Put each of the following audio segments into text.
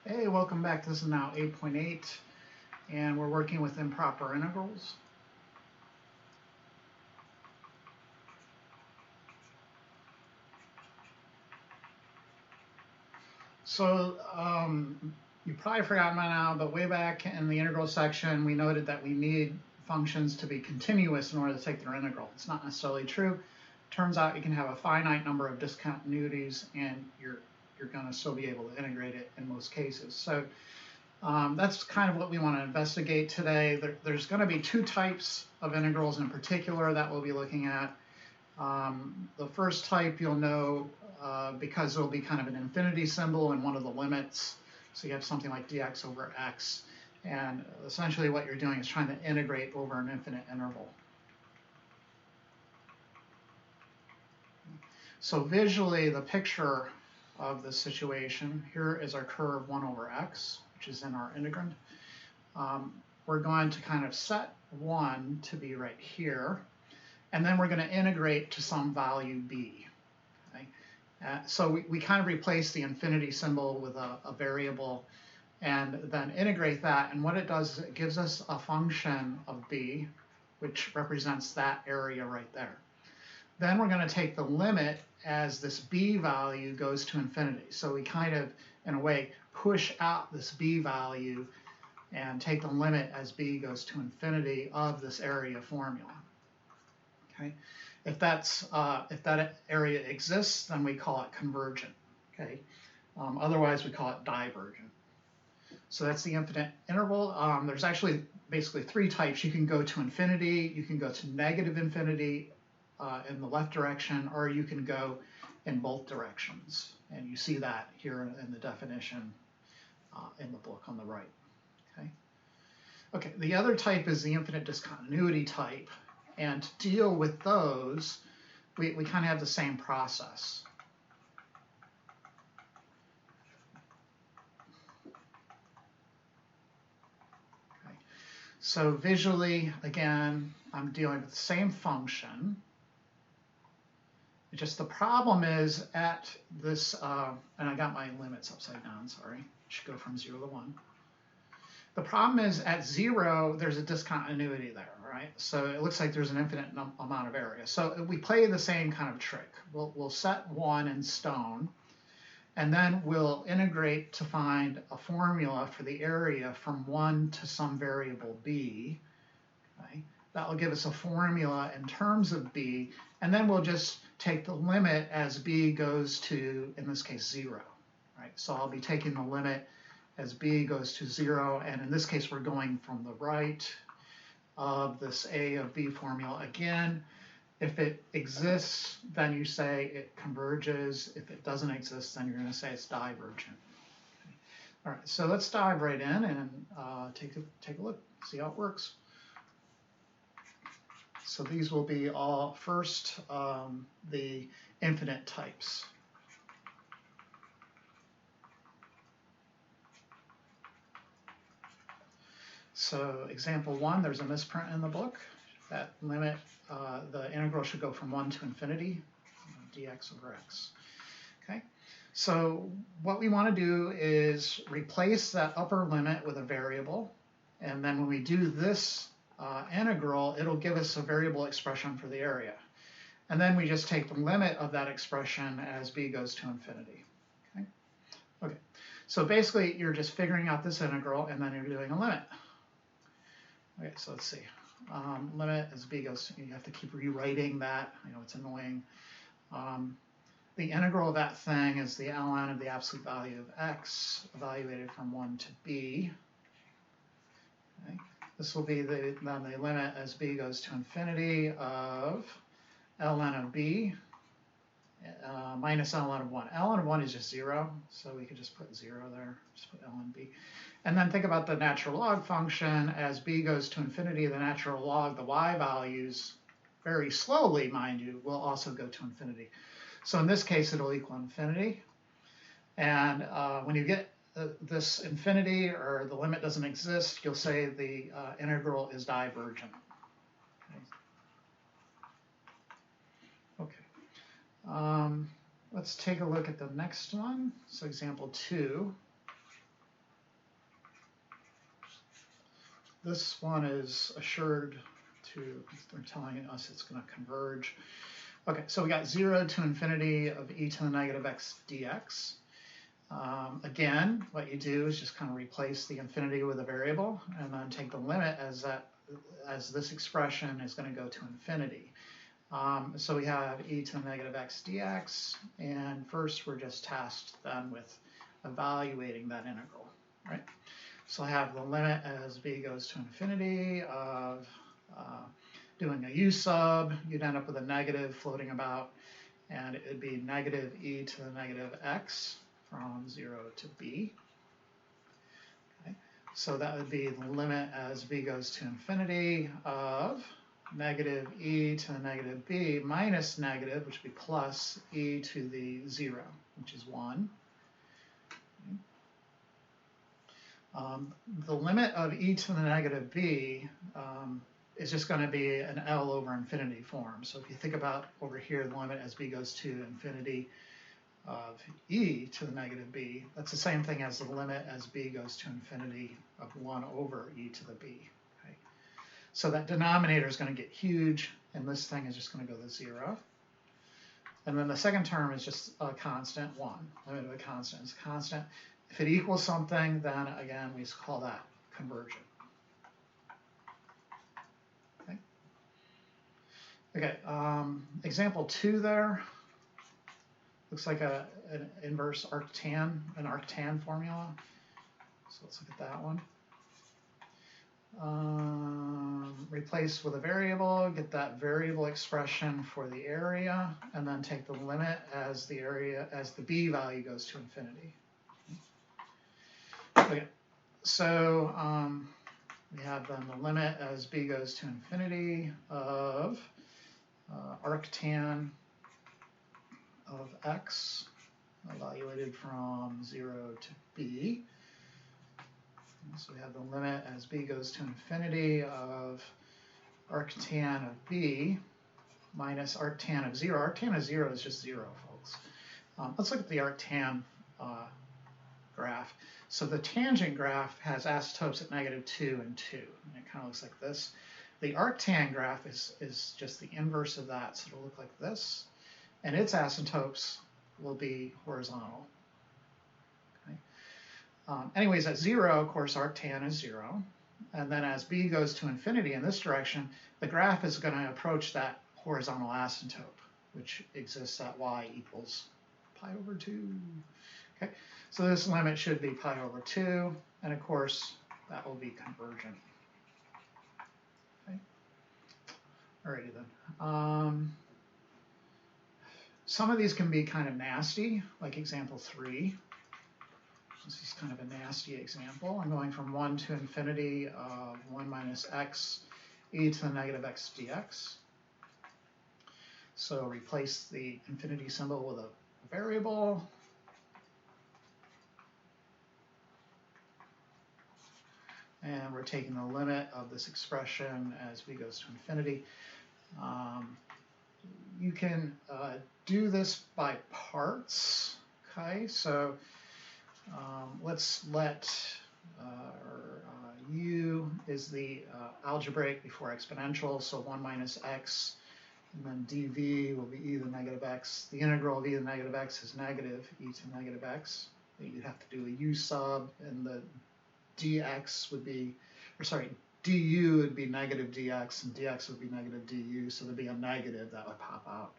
Hey, welcome back. This is now 8.8, and we're working with improper integrals. So you probably forgot by now, but way back in the integral section, we noted that we need functions to be continuous in order to take their integral. It's not necessarily true. Turns out you can have a finite number of discontinuities, and you're going to still be able to integrate it in most cases. So that's kind of what we want to investigate today. There's going to be two types of integrals in particular that we'll be looking at. The first type you'll know because there'll be kind of an infinity symbol in one of the limits. So you have something like dx over x. And essentially what you're doing is trying to integrate over an infinite interval. So visually, the picture of this situation, here is our curve 1 over x, which is in our integrand. We're going to kind of set 1 to be right here, and then we're going to integrate to some value b. Okay? So we kind of replace the infinity symbol with a variable and then integrate that, and what it does is it gives us a function of b, which represents that area right there. Then we're going to take the limit as this b value goes to infinity. So we kind of, in a way, push out this b value and take the limit as b goes to infinity of this area formula. Okay, if that area exists, then we call it convergent. Okay, otherwise we call it divergent. So that's the infinite interval. There's actually basically three types. You can go to infinity, you can go to negative infinity in the left direction, or you can go in both directions. And you see that here in the definition in the book on the right. Okay, the other type is the infinite discontinuity type. And to deal with those, we kind of have the same process. Okay. So visually, again, I'm dealing with the same function. Just the problem is at this, and I got my limits upside down, sorry. I should go from 0 to 1. The problem is at 0, there's a discontinuity there, right? So it looks like there's an infinite amount of area. So we play the same kind of trick. We'll set 1 in stone, and then we'll integrate to find a formula for the area from 1 to some variable b. Okay? That will give us a formula in terms of b, and then we'll just take the limit as b goes to, in this case, 0. Right? So I'll be taking the limit as b goes to 0, and in this case we're going from the right of this a of b formula again. If it exists, then you say it converges. If it doesn't exist, then you're going to say it's divergent. Okay. All right, so let's dive right in and take a look, see how it works. So these will be all first the infinite types. So example 1, there's a misprint in the book. That limit, the integral should go from 1 to infinity, dx over x. Okay, so what we want to do is replace that upper limit with a variable, and then when we do this integral, it'll give us a variable expression for the area. And then we just take the limit of that expression as b goes to infinity. Okay, okay. So basically, you're just figuring out this integral, and then you're doing a limit. Okay, so let's see. Limit as b goes, you have to keep rewriting that. I know it's annoying. The integral of that thing is the ln of the absolute value of x evaluated from 1 to b. Okay. This will be then the limit as b goes to infinity of ln of b minus ln of 1. ln of 1 is just 0, so we could just put 0 there, just put ln b. And then think about the natural log function. As b goes to infinity, the natural log, the y values, very slowly, mind you, will also go to infinity. So in this case, it'll equal infinity. And when you get this infinity, or the limit doesn't exist, you'll say the integral is divergent. Okay. Let's take a look at the next one. So example 2. this one is assured to, they're telling us it's going to converge. Okay, so we got 0 to infinity of e to the negative x dx. Again, what you do is just kind of replace the infinity with a variable and then take the limit as this expression is going to go to infinity. So we have e to the negative x dx, and first we're just tasked then with evaluating that integral, right? So I have the limit as b goes to infinity of doing a u sub, you'd end up with a negative floating about, and it would be negative e to the negative x from 0 to b. Okay. So that would be the limit as b goes to infinity of negative e to the negative b minus negative, which would be plus e to the 0, which is 1. The limit of e to the negative b is just going to be an L over infinity form. So if you think about over here, the limit as b goes to infinity of e to the negative b, that's the same thing as the limit as b goes to infinity of 1 over e to the b. Okay? So that denominator is going to get huge, and this thing is just going to go to 0. And then the second term is just a constant, 1. Limit of a constant is a constant. If it equals something, then again, we call that convergent. Okay, okay, example 2 there. Looks like an inverse arctan, an arctan formula. So let's look at that one. Replace with a variable, get that variable expression for the area, and then take the limit as the b value goes to infinity. Okay, so we have then the limit as b goes to infinity of arctan of x evaluated from 0 to b. So we have the limit as b goes to infinity of arctan of b minus arctan of 0. Arctan of 0 is just 0, folks. Let's look at the arctan graph. So the tangent graph has asymptotes at -2 and 2. And it kind of looks like this. The arctan graph is just the inverse of that. So it'll look like this. And its asymptotes will be horizontal. Okay. Anyways, at 0, of course, arctan is 0. And then as b goes to infinity in this direction, the graph is going to approach that horizontal asymptote, which exists at y equals pi over 2. Okay, so this limit should be pi over 2, and of course, that will be convergent. Okay. Alrighty then. Some of these can be kind of nasty, like example 3. This is kind of a nasty example. I'm going from 1 to infinity of 1 minus x e to the negative x dx. So replace the infinity symbol with a variable. And we're taking the limit of this expression as b goes to infinity. You can do this by parts, okay? So let's let u is the algebraic before exponential, so 1 minus x, and then dv will be e to the negative x. The integral of e to the negative x is negative e to the negative x. You'd have to do a u sub, and the dx would be, or sorry, du would be negative dx, and dx would be negative du, so there'd be a negative that would pop out.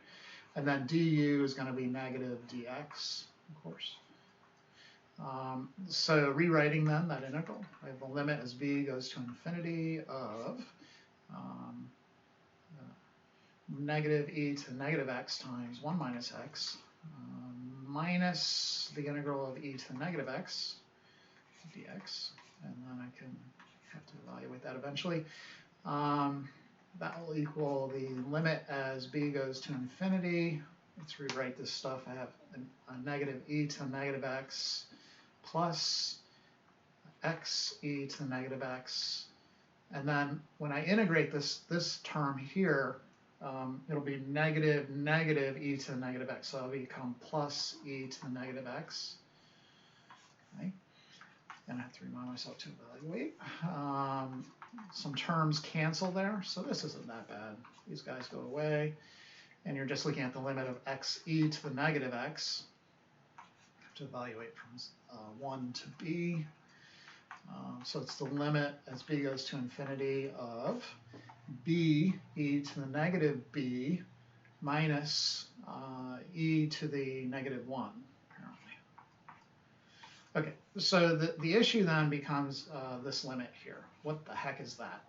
And then du is going to be negative dx, of course. So rewriting then that integral, I have the limit as b goes to infinity of negative e to the negative x times 1 minus x minus the integral of e to the negative x dx, and then I can have to evaluate that eventually. That will equal the limit as b goes to infinity. Let's rewrite this stuff. I have a negative e to the negative x plus x e to the negative x. And then when I integrate this term here, it'll be negative e to the negative x. So it'll become plus e to the negative x. Okay. and I have to remind myself to evaluate. Some terms cancel there, so this isn't that bad. These guys go away, and you're just looking at the limit of x e to the negative x. To evaluate from 1 to b. So it's the limit as b goes to infinity of b e to the negative b minus e to the negative 1, apparently. Okay, so the issue then becomes this limit here. What the heck is that?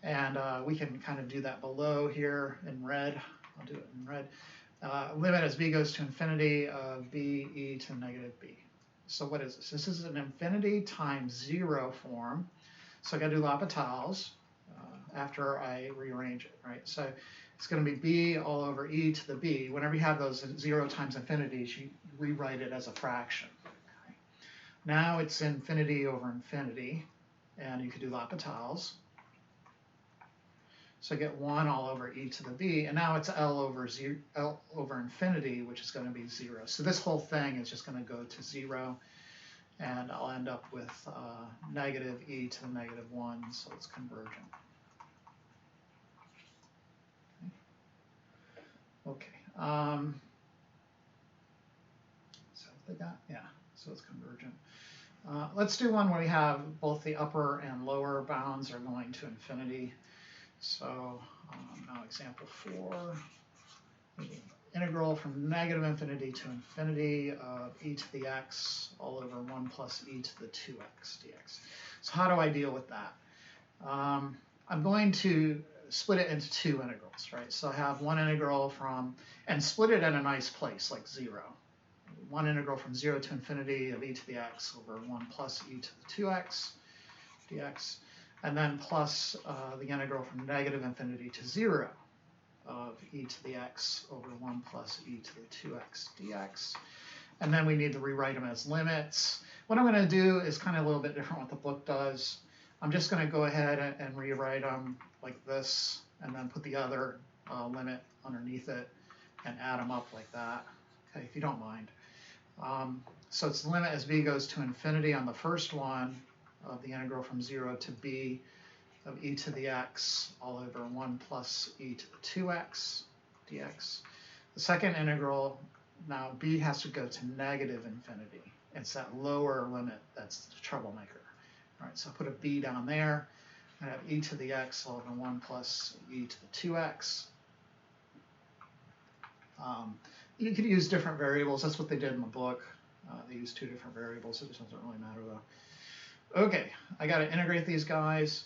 And we can kind of do that below here in red. I'll do it in red. Limit as b goes to infinity of b e to negative b. So what is this? This is an infinity times 0 form. So I got to do L'Hopital's after I rearrange it, right? So it's going to be b all over e to the b. Whenever you have those 0 times infinities, you rewrite it as a fraction. Okay. Now it's infinity over infinity, and you could do L'Hopital's. So I get 1 all over e to the b, and now it's L over infinity, which is going to be 0. So this whole thing is just going to go to 0, and I'll end up with negative e to the negative 1, so it's convergent. Okay. So they got, yeah, so it's convergent. Let's do one where we have both the upper and lower bounds are going to infinity. So now example 4, the integral from negative infinity to infinity of e to the x all over 1 plus e to the 2x dx. So how do I deal with that? I'm going to split it into two integrals, right? So I have one integral from, and split it in a nice place, like 0. One integral from 0 to infinity of e to the x over 1 plus e to the 2x dx. And then plus the integral from negative infinity to 0 of e to the x over 1 plus e to the 2x dx. And then we need to rewrite them as limits. What I'm going to do is kind of a little bit different what the book does. I'm just going to go ahead and rewrite them like this, and then put the other limit underneath it and add them up like that, okay, if you don't mind. So it's the limit as b goes to infinity on the first one, of the integral from 0 to b of e to the x all over 1 plus e to the 2x dx. The second integral, now b has to go to negative infinity. It's that lower limit that's the troublemaker. All right, so I put a b down there. I have e to the x all over 1 plus e to the 2x. You could use different variables. That's what they did in the book. They used 2 different variables. It just doesn't really matter though. Okay, I got to integrate these guys.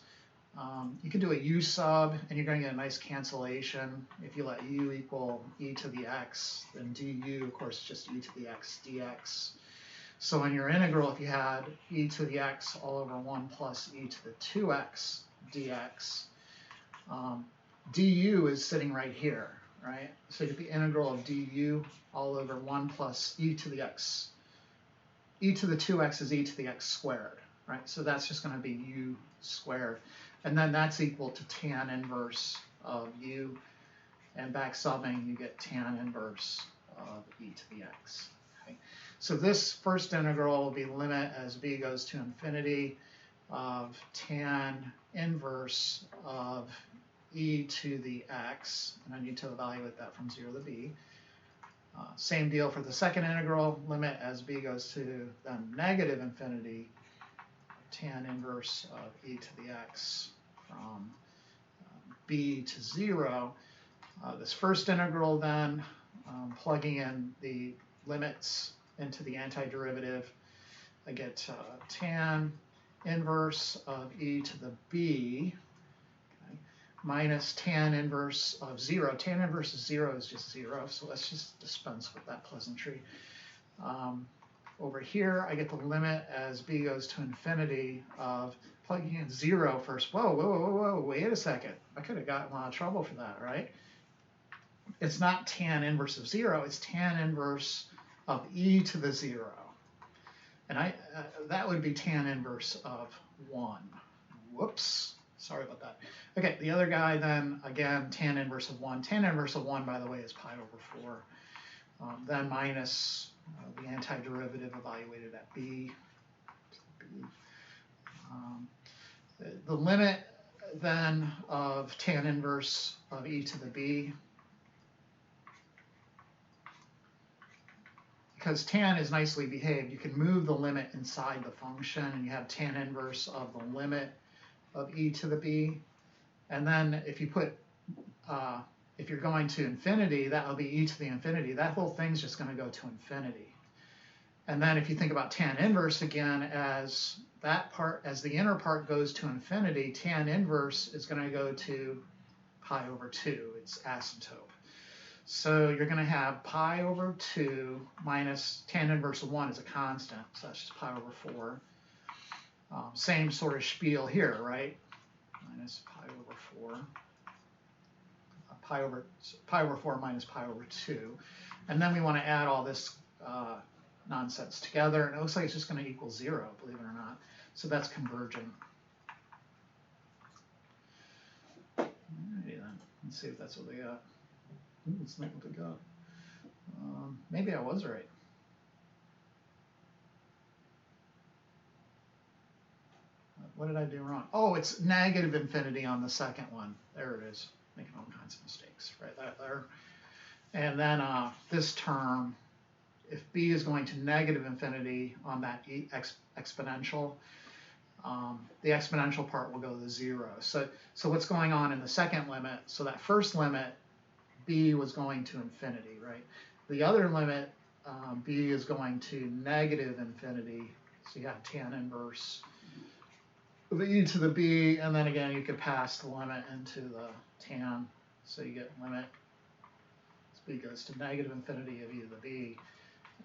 You can do a u sub, and you're going to get a nice cancellation. If you let u equal e to the x, then du, of course, is just e to the x dx. So in your integral, if you had e to the x all over 1 plus e to the 2x dx, du is sitting right here, right? So you get the integral of du all over 1 plus e to the x. E to the 2x is e to the x squared. Right, so that's just going to be u squared, and then that's equal to tan inverse of u, and back subbing you get tan inverse of e to the x. Okay, so this first integral will be limit as b goes to infinity of tan inverse of e to the x, and I need to evaluate that from 0 to b. Same deal for the second integral, limit as b goes to then negative infinity tan inverse of e to the x from b to 0. This first integral then, plugging in the limits into the antiderivative, I get tan inverse of e to the b, okay, minus tan inverse of 0. Tan inverse of 0 is just 0, so let's just dispense with that pleasantry. Over here, I get the limit as b goes to infinity of plugging in 0 first. Whoa, wait a second. I could have gotten a lot of trouble for that, right? It's not tan inverse of 0, it's tan inverse of e to the 0. And that would be tan inverse of 1. Whoops, sorry about that. Okay, the other guy then, again, tan inverse of 1. Tan inverse of 1, by the way, is pi over 4. Then minus the antiderivative evaluated at b. the limit then of tan inverse of e to the b, because tan is nicely behaved, you can move the limit inside the function, and you have tan inverse of the limit of e to the b. And then if you put, if you're going to infinity, that will be e to the infinity. That whole thing's just going to go to infinity. And then if you think about tan inverse again, as that part, as the inner part goes to infinity, tan inverse is going to go to pi over 2. It's asymptote. So you're going to have pi over 2 minus tan inverse of 1 is a constant, so that's just pi over 4. Same sort of spiel here, right? Minus pi over 4. Pi over 4 minus pi over 2. And then we want to add all this nonsense together, and it looks like it's just going to equal 0, believe it or not. So that's convergent. Alrighty then, let's see if that's what they got. Ooh, it's not what they got. Maybe I was right. What did I do wrong? Oh, it's negative infinity on the second one. There it is. Making all kinds of mistakes right there. And then this term, if b is going to negative infinity on that exponential, the exponential part will go to 0. So what's going on in the second limit? So that first limit, b was going to infinity, right? The other limit, b is going to negative infinity. So you have tan inverse of e to the b, and then again you could pass the limit into the tan. So you get limit as b goes to negative infinity of e to the b.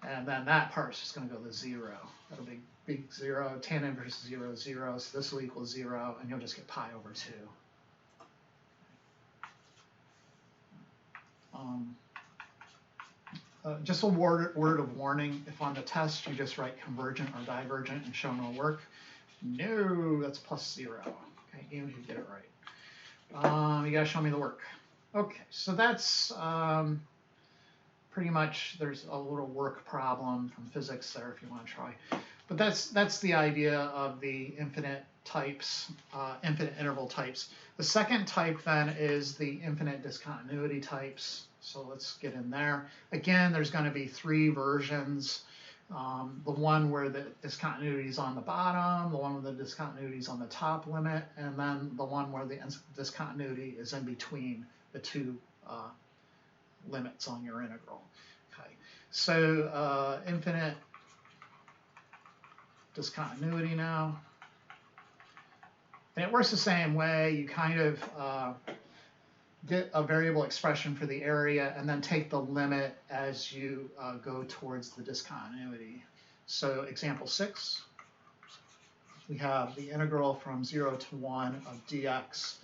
And then that part's just going to go to 0. That'll be big 0. Tan inverse 0, 0. So this will equal 0, and you'll just get pi over 2. Just a word of warning, if on the test you just write convergent or divergent and show no work, no, that's plus 0. Okay, even if you get it right. You got to show me the work. Okay, so that's pretty much, there's a little work problem from physics there if you want to try. But that's the idea of the infinite types, infinite interval types. The second type then is the infinite discontinuity types. So let's get in there. Again, there's going to be 3 versions. The one where the discontinuity is on the bottom, the one where the discontinuity is on the top limit, and then the one where the discontinuity is in between the 2 limits on your integral. Okay, so infinite discontinuity now. And it works the same way. You kind of get a variable expression for the area and then take the limit as you go towards the discontinuity. So example 6, we have the integral from 0 to 1 of dx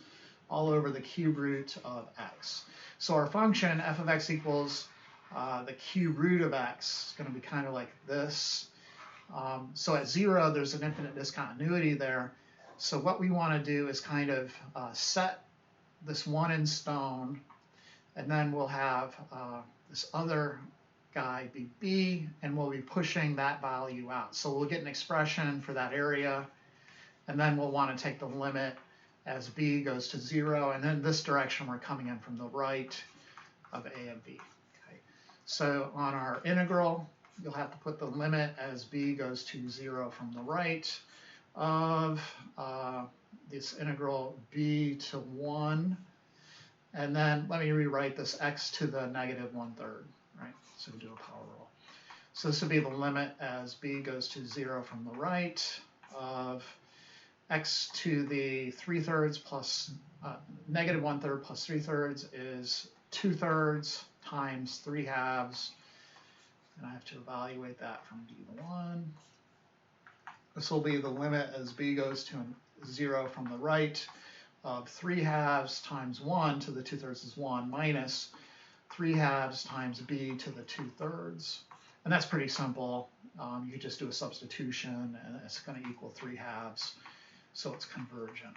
all over the cube root of x. So our function f of x equals the cube root of x is going to be kind of like this. So at 0, there's an infinite discontinuity there. So what we want to do is kind of set this 1 in stone, and then we'll have this other guy be b, and we'll be pushing that value out. So we'll get an expression for that area, and then we'll want to take the limit as b goes to 0, and in this direction we're coming in from the right of a of b. Okay. So on our integral, you'll have to put the limit as b goes to 0 from the right of this integral b to 1, and then let me rewrite this x to the negative 1/3, right? So we do a power rule. So this would be the limit as b goes to 0 from the right of x to the 3/3 plus negative 1/3 plus 3/3 is 2/3 times 3/2, and I have to evaluate that from d to 1. This will be the limit as b goes to 0 from the right of 3/2 times 1 to the 2/3 is 1 minus 3/2 times b to the 2/3. And that's pretty simple. You could just do a substitution, and it's going to equal 3/2. So it's convergent.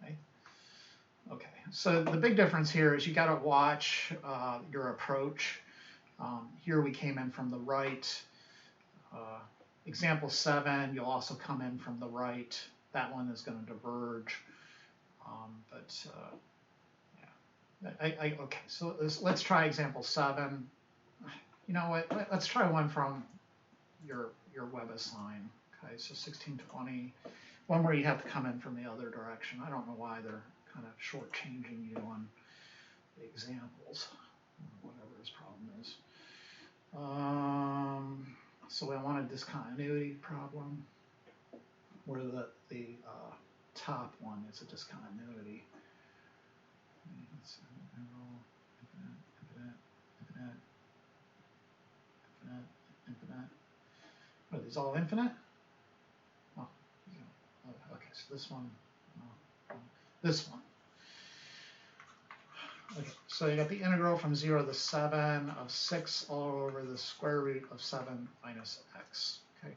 Okay. Okay. So the big difference here is you got to watch your approach. Here we came in from the right. example 7, you'll also come in from the right. That one is going to diverge. Okay, so let's try example 7. You know what? Let's try one from your WebAssign. Okay, so 1620, one where you have to come in from the other direction. I don't know why they're kind of shortchanging you on the examples, whatever his problem is. So I want a discontinuity problem where the top one is a discontinuity. Infinite. Are these all infinite? Oh, okay, so this one, this one. Okay, so you got the integral from 0 to 7 of 6 all over the square root of 7 minus x. Okay,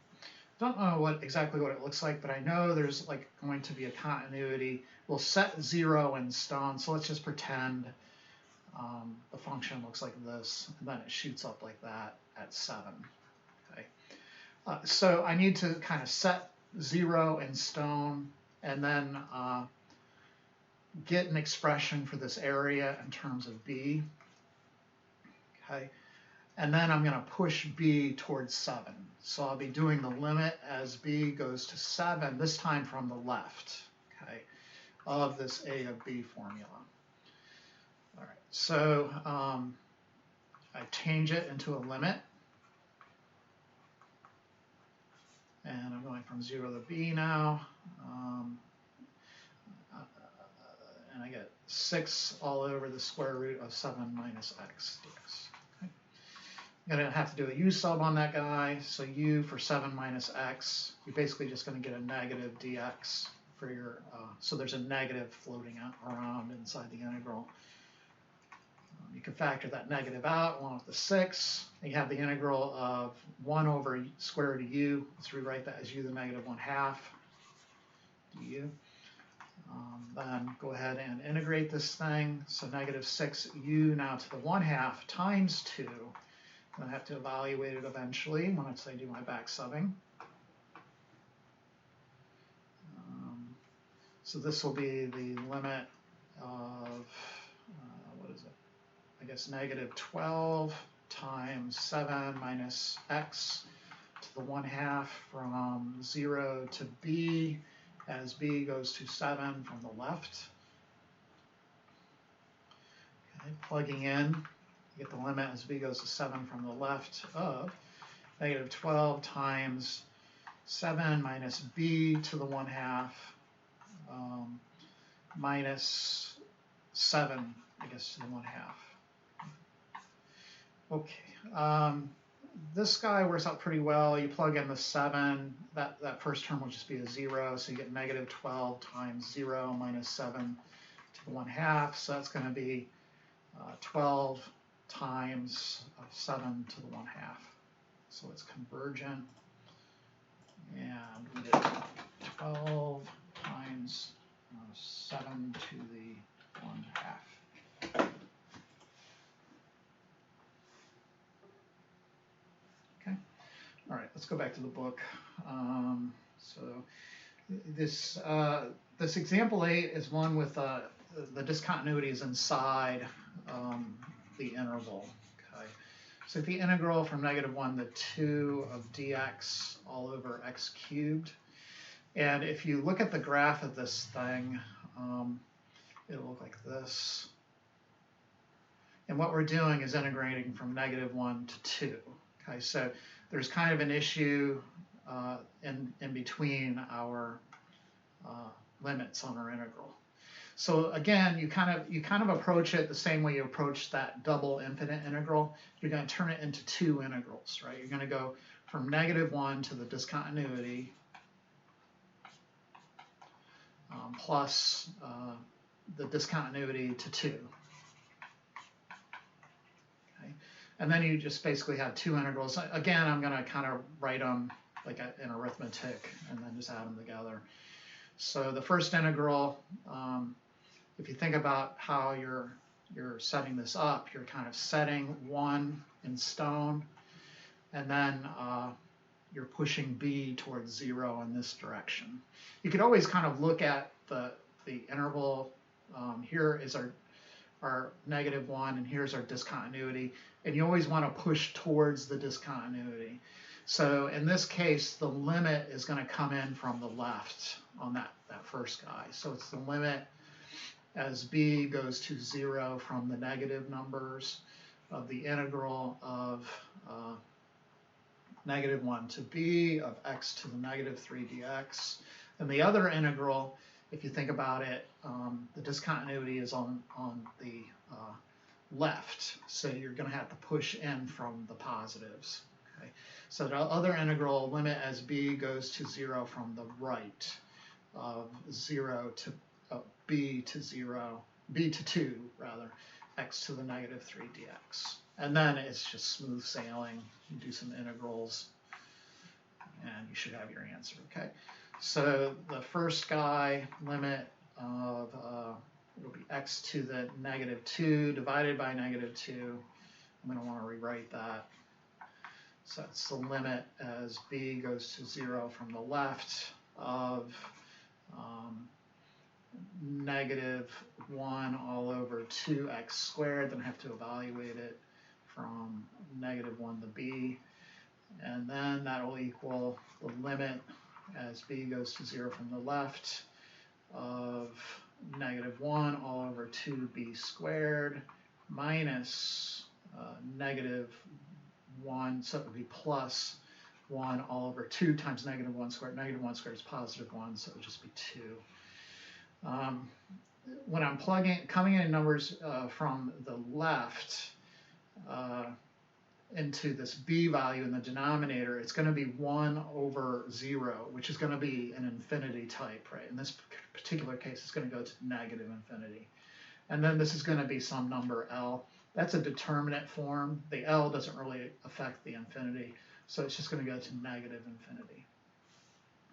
don't know exactly what it looks like, but I know there's like going to be a continuity. We'll set 0 in stone, so let's just pretend the function looks like this, and then it shoots up like that at 7. Okay, so I need to kind of set 0 in stone, and then get an expression for this area in terms of b. Okay, and then I'm going to push b towards 7. So I'll be doing the limit as b goes to 7, this time from the left, okay, of this a of b formula. All right, so I change it into a limit, and I'm going from 0 to b now, and I get 6 all over the square root of 7 minus x dx. Okay. I'm going to have to do a u sub on that guy, so u for 7 minus x, you're basically just going to get a negative dx for your, so there's a negative floating around inside the integral. You can factor that negative out along with the 6. You have the integral of 1 over square root of u. Let's rewrite that as u to the negative 1/2 du. Then go ahead and integrate this thing. So negative 6u now to the 1/2 times 2. I have to evaluate it eventually once I do my back subbing. So this will be the limit of, what is it? I guess negative 12 times 7 minus x to the 1/2 from 0 to b as b goes to 7 from the left. Okay, plugging in, you get the limit as b goes to 7 from the left of negative 12 times 7 minus b to the 1/2 minus 7, I guess, to the 1/2. Okay, this guy works out pretty well. You plug in the 7, that first term will just be a 0, so you get negative 12 times 0 minus 7 to the 1/2, so that's going to be 12 times 7 to the 1/2. So it's convergent, and we did 12 times 7 to the 1/2. Okay. All right, let's go back to the book. So this example 8 is one with the discontinuities inside the interval. Okay. So the integral from negative 1 to 2 of dx all over x cubed. And if you look at the graph of this thing, it'll look like this. And what we're doing is integrating from negative 1 to 2. Okay, so there's kind of an issue in between our limits on our integral. So again, you kind of approach it the same way you approach that double infinite integral. You're going to turn it into two integrals, right? You're going to go from negative 1 to the discontinuity plus the discontinuity to 2. Okay. And then you just basically have two integrals. Again, I'm going to kind of write them like in arithmetic and then just add them together. So the first integral, if you think about how you're setting this up, you're kind of setting 1 in stone, and then you're pushing b towards 0 in this direction. You could always kind of look at the interval. Here is our -1, and here's our discontinuity, and you always want to push towards the discontinuity. So in this case, the limit is going to come in from the left on that first guy. So it's the limit as b goes to 0 from the negative numbers of the integral of -1 to b of x to the -3 dx. And the other integral, if you think about it, the discontinuity is on the left, so you're going to have to push in from the positives. Okay? So the other integral, limit as b goes to 0 from the right of 0 to b to 0, b to 2 rather, x to the -3 dx. And then it's just smooth sailing. You do some integrals, and you should have your answer. Okay. So the first guy, limit of it'll be x to the -2 divided by -2. I'm going to want to rewrite that. So it's the limit as b goes to 0 from the left of -1 all over 2x squared. Then I have to evaluate it from -1 to b. And then that will equal the limit as b goes to 0 from the left of -1 all over 2b squared minus -1, so it would be plus 1 all over 2 times -1 squared. -1 squared is +1, so it would just be 2. When I'm coming in numbers from the left into this b value in the denominator, it's going to be 1 over 0, which is going to be an infinity type, right? In this particular case, it's going to go to -infinity. And then this is going to be some number L. That's a determinate form. The L doesn't really affect the infinity, so it's just going to go to -infinity.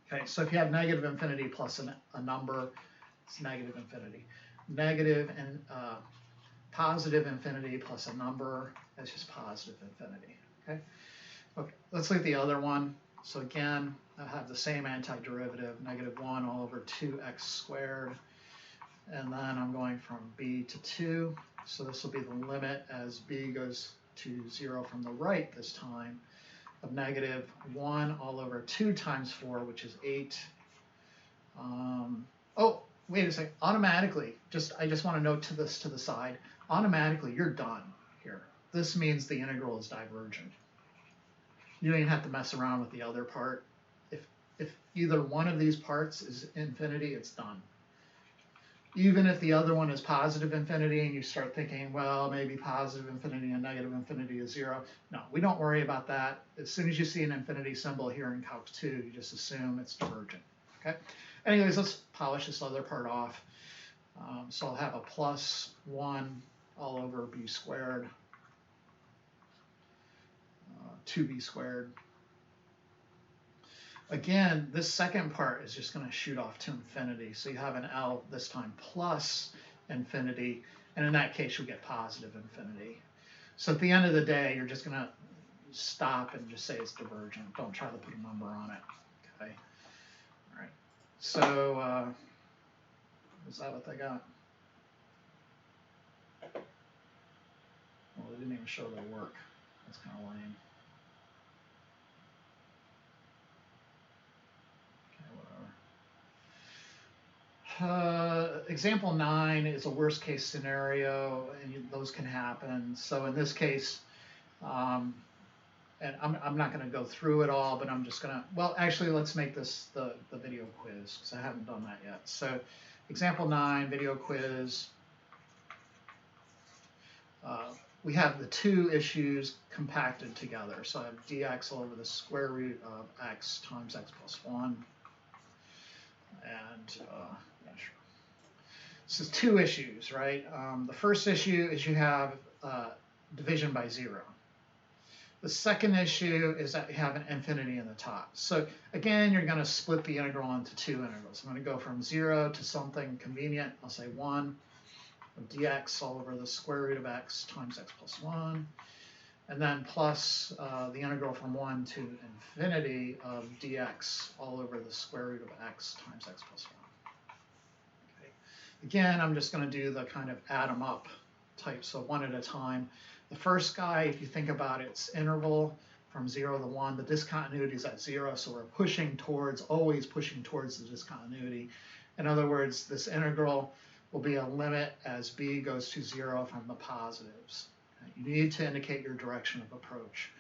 Okay, so if you have -infinity plus a number, it's -infinity. Negative and positive infinity plus a number, that's just positive infinity. Okay. Okay. Let's look at the other one. So again, I have the same antiderivative, -1 all over 2x squared, and then I'm going from b to 2. So this will be the limit as b goes to 0 from the right this time of -1 all over 2 times 4, which is 8. Oh, wait a second. Automatically, I just want to note to the side. Automatically, you're done here. This means the integral is divergent. You don't even have to mess around with the other part. If either one of these parts is infinity, it's done. Even if the other one is positive infinity and you start thinking, well, maybe positive infinity and -infinity is 0. No, we don't worry about that. As soon as you see an infinity symbol here in Calc 2, you just assume it's divergent. Okay. Anyways, let's polish this other part off. So I'll have a plus 1 all over b squared, 2b squared. Again, this second part is just going to shoot off to infinity. So you have an L this time plus infinity, and in that case, you'll get positive infinity. So at the end of the day, you're just going to stop and just say it's divergent. Don't try to put a number on it. Okay. All right. So is that what they got? Well, they didn't even show their work. That's kind of lame. Example 9 is a worst case scenario, and those can happen. So in this case, and I'm not going to go through it all, but I'm just going to, well, actually, let's make this the video quiz, because I haven't done that yet. So example 9, video quiz. We have the two issues compacted together. So I have dx all over the square root of x times x plus 1. And yeah, sure. This is two issues, right? The first issue is you have division by 0. The second issue is that you have an infinity in the top. So again, you're going to split the integral into two integrals. I'm going to go from 0 to something convenient. I'll say 1 of dx all over the square root of x times x plus 1. and then plus the integral from 1 to infinity of dx all over the square root of x times x plus 1. Okay. Again, I'm just going to do the kind of add them up type, so one at a time. The first guy, if you think about its interval from 0 to 1, the discontinuity is at 0, so we're pushing towards, always pushing towards the discontinuity. In other words, this integral will be a limit as b goes to 0 from the positives. Okay. You need to indicate your direction of approach.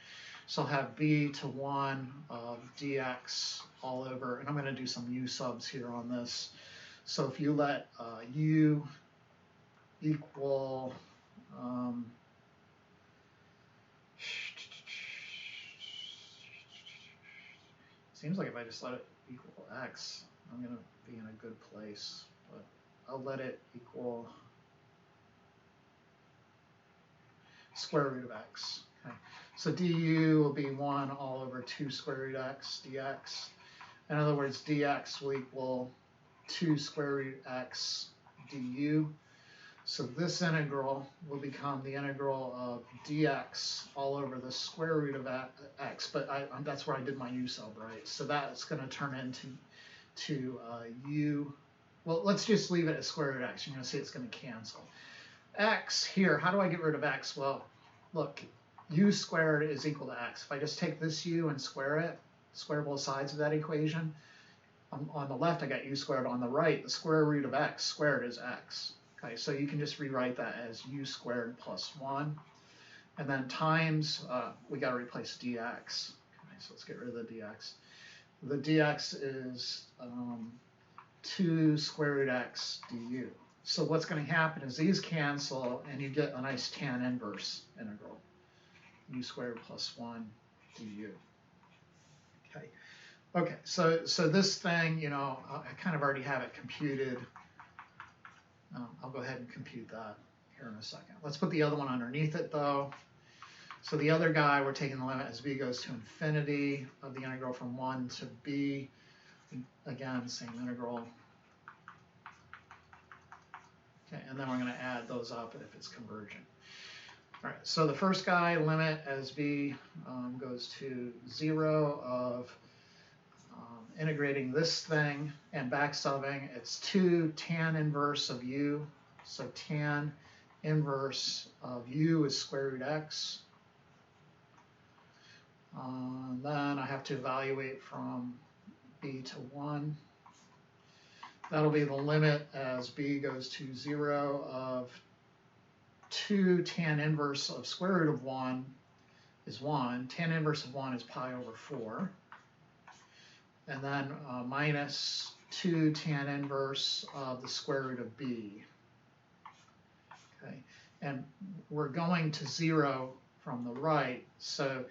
So I'll have b to 1 of dx all over, and I'm going to do some u subs here on this. So if you let u equal seems like if I just let it equal x, I'm going to be in a good place, but I'll let it equal square root of x. Okay. So du will be 1 all over 2 square root x dx. In other words, dx will equal 2 square root x du. So this integral will become the integral of dx all over the square root of x, but that's where I did my u sub, right? So that's going to turn into u. Well, let's just leave it at square root x. You're going to see it's going to cancel. X here, how do I get rid of x? Well, look, u squared is equal to x. If I just take this u and square it, square both sides of that equation, on the left I got u squared. On the right, the square root of x squared is x. Okay, so you can just rewrite that as u squared plus 1. And then times, we got to replace dx. Okay, so let's get rid of the dx. The dx is 2 square root x du. So what's going to happen is these cancel, and you get a nice tan inverse integral. U squared plus 1 du. Okay. Okay, so this thing, you know, I kind of already have it computed. I'll go ahead and compute that here in a second. Let's put the other one underneath it, though. So the other guy, we're taking the limit as b goes to infinity of the integral from 1 to b. Again, same integral. Okay, and then we're going to add those up if it's convergent. All right, so the first guy, limit as b goes to 0 of integrating this thing and back subbing, it's 2 tan inverse of u. So tan inverse of u is square root x. Then I have to evaluate from b to 1. That'll be the limit as b goes to 0 of 2 tan inverse of square root of 1 is 1. Tan inverse of 1 is pi over 4. And then minus 2 tan inverse of the square root of b. Okay, and we're going to 0 from the right, so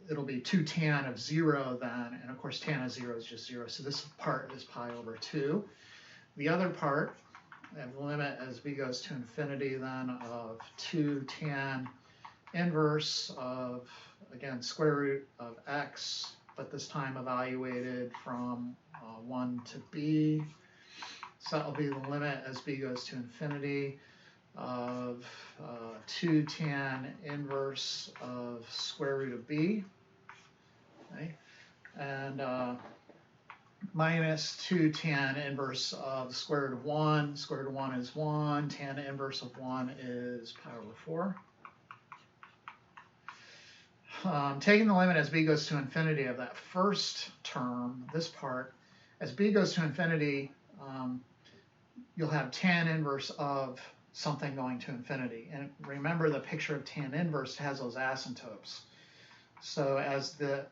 it'll be 2 tan of 0 then, and of course tan of 0 is just 0, so this part is pi over 2. The other part, I have the limit as b goes to infinity then of 2 tan inverse of, again, square root of x, but this time evaluated from 1 to b. So that will be the limit as b goes to infinity of 2 tan inverse of square root of b. Okay. And minus 2 tan inverse of the square root of 1. Square root of 1 is 1. Tan inverse of 1 is pi over 4. Taking the limit as b goes to infinity of that first term, this part, as b goes to infinity, you'll have tan inverse of something going to infinity. And remember, the picture of tan inverse has those asymptotes. So as the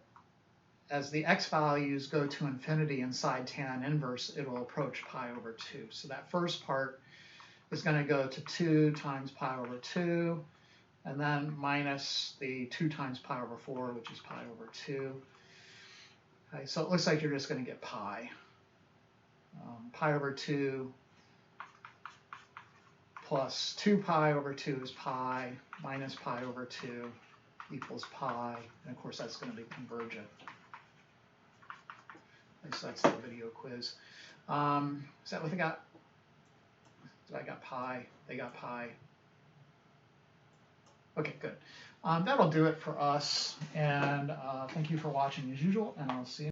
x values go to infinity inside tan inverse, it will approach pi over 2. So that first part is going to go to 2 times pi over 2. And then minus the 2 times pi over 4, which is pi over 2. Okay, so it looks like you're just going to get pi. Pi over 2 plus 2 pi over 2 is pi, minus pi over 2 equals pi. And of course, that's going to be convergent. So that's the video quiz. Is that what they got? So I got pi. They got pi. Okay, good. That'll do it for us, and thank you for watching as usual, and I'll see you.